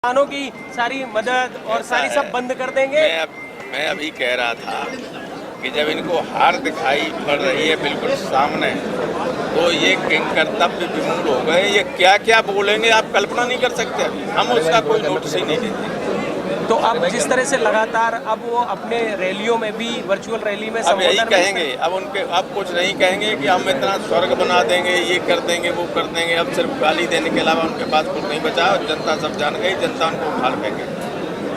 किसानों की सारी मदद और सारी सब बंद कर देंगे। मैं अभी कह रहा था कि जब इनको हार दिखाई पड़ रही है बिल्कुल सामने, तो ये किंग कर्तव्य विमूढ़ हो गए। ये क्या क्या बोलेंगे आप कल्पना नहीं कर सकते। हम उसका कोई नोटिस ही नहीं लेते। तो अब जिस तरह से लगातार अब वो अपने रैलियों में भी वर्चुअल रैली में अब यही संबोधन कहेंगे, अब कुछ नहीं कहेंगे कि हम इतना स्वर्ग बना देंगे, ये कर देंगे, वो कर देंगे। अब सिर्फ गाली देने के अलावा उनके पास कुछ नहीं बचा और जनता सब जान गई, जनता उनको उखाड़ फेंके।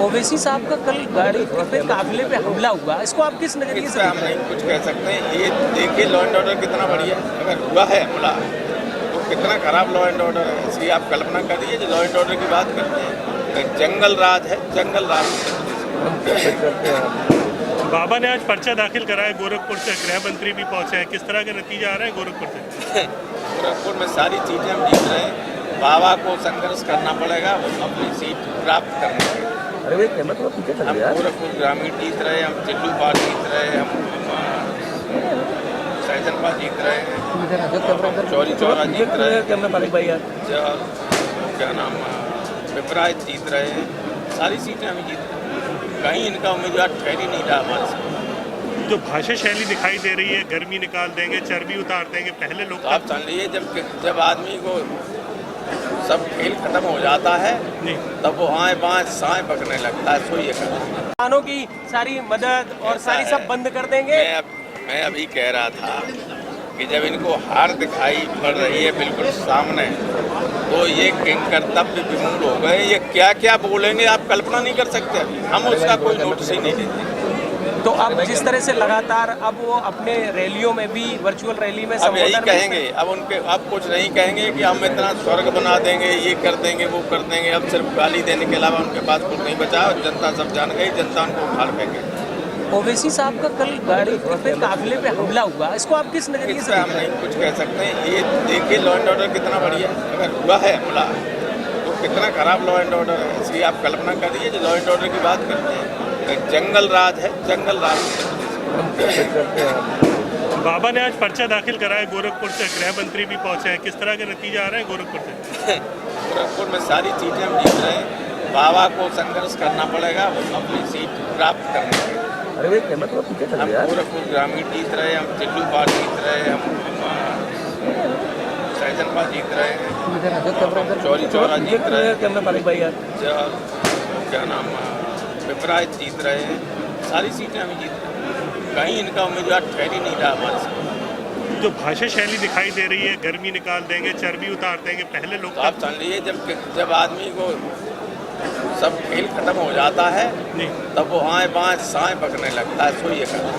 ओवैसी साहब का कल गाड़ी पे काफिले पे हमला हुआ, इसको आप किस नजरिए इस से पर हम नहीं कुछ कह सकते। ये देखिए लॉ एंड ऑर्डर कितना बढ़िया है। अगर हुआ है हमला तो कितना खराब लॉ एंड ऑर्डर है। इसलिए आप कल्पना करिए जो लॉ एंड ऑर्डर की बात करते हैं, जंगल राज है, जंगल राज। बाबा ने आज पर्चा दाखिल करा है गोरखपुर से, गृह मंत्री भी पहुंचे हैं। किस तरह के नतीजे आ रहे हैं गोरखपुर से? गोरखपुर में सारी चीज़ें हम जीत रहे हैं। बाबा को संघर्ष करना पड़ेगा अपनी सीट प्राप्त करने के लिए। हम गोरखपुर ग्रामीण जीत रहे हैं, हम चिल्लू पार जीत रहे हैं, हम सैजनपाल जीत रहे हैं, चौरी चौरा जीत रहे हैं, क्या नाम पिपराइच जीत रहे हैं। सारी सीटें हम जीत रहे हैं। कहीं इनका उम्मीदवार ठहर ही नहीं रहा हमारे साथ। जो भाषा शैली दिखाई दे रही है, गर्मी निकाल देंगे, चर्बी उतार देंगे, पहले लोग तो आप समझ लीजिए जब आदमी को सब खेल खत्म हो जाता है तब वो आए बाएं साएं पकड़ने लगता है। सो ये किसानों की सारी मदद और सारी सब बंद कर देंगे। मैं अभी कह रहा था कि जब इनको हार दिखाई पड़ रही है बिल्कुल सामने, तो ये किंग कर्तव्य विमूढ़ हो गए। ये क्या क्या बोलेंगे आप कल्पना नहीं कर सकते। हम उसका कोई नोटिस ही नहीं लेते। तो अब जिस तरह से लगातार अब वो अपने रैलियों में भी वर्चुअल रैली में अब यही संबोधन कहेंगे, अब कुछ नहीं कहेंगे कि हम इतना स्वर्ग बना देंगे, ये कर देंगे, वो कर देंगे। अब सिर्फ गाली देने के अलावा उनके पास कुछ नहीं बचा और जनता सब जान गई, जनता उनको उखाड़ फेंके। ओवैसी साहब का कल गाड़ी पे काफिले पे हमला हुआ, इसको आप किस नजरिए इस से पर हम नहीं कुछ कह सकते। ये देखिए लॉ एंड ऑर्डर कितना बढ़िया है। अगर हुआ है हमला तो कितना खराब लॉ एंड ऑर्डर है। इसलिए आप कल्पना करिए जो लॉ एंड ऑर्डर की बात करते हैं, जंगल राज है, जंगल राज। बाबा ने आज पर्चा दाखिल करा है गोरखपुर से, गृह मंत्री भी पहुंचे हैं। किस तरह के नतीजे आ रहे हैं गोरखपुर से? गोरखपुर में सारी चीज़ें हम जीत रहे हैं। बाबा को संघर्ष करना पड़ेगा अपनी सीट प्राप्त करने के लिए। हम गोरखपुर ग्रामीण जीत रहे हैं, हम चिल्लू पार जीत रहे हैं, हम सैजनपाल जीत रहे हैं, चौरी चौरा जीत रहे हैं, क्या नाम पिपराइच जीत रहे हैं। सारी सीटें हम जीत रहे हैं। कहीं इनका उम्मीदवार ठहर ही नहीं रहा हमारे साथ। जो भाषा शैली दिखाई दे रही है, गर्मी निकाल देंगे, चर्बी उतार देंगे, पहले लोग तो आप समझ लीजिए जब आदमी को सब खेल खत्म हो जाता है तब वो आए बाएं साएं पकड़ने लगता है। सो ये करना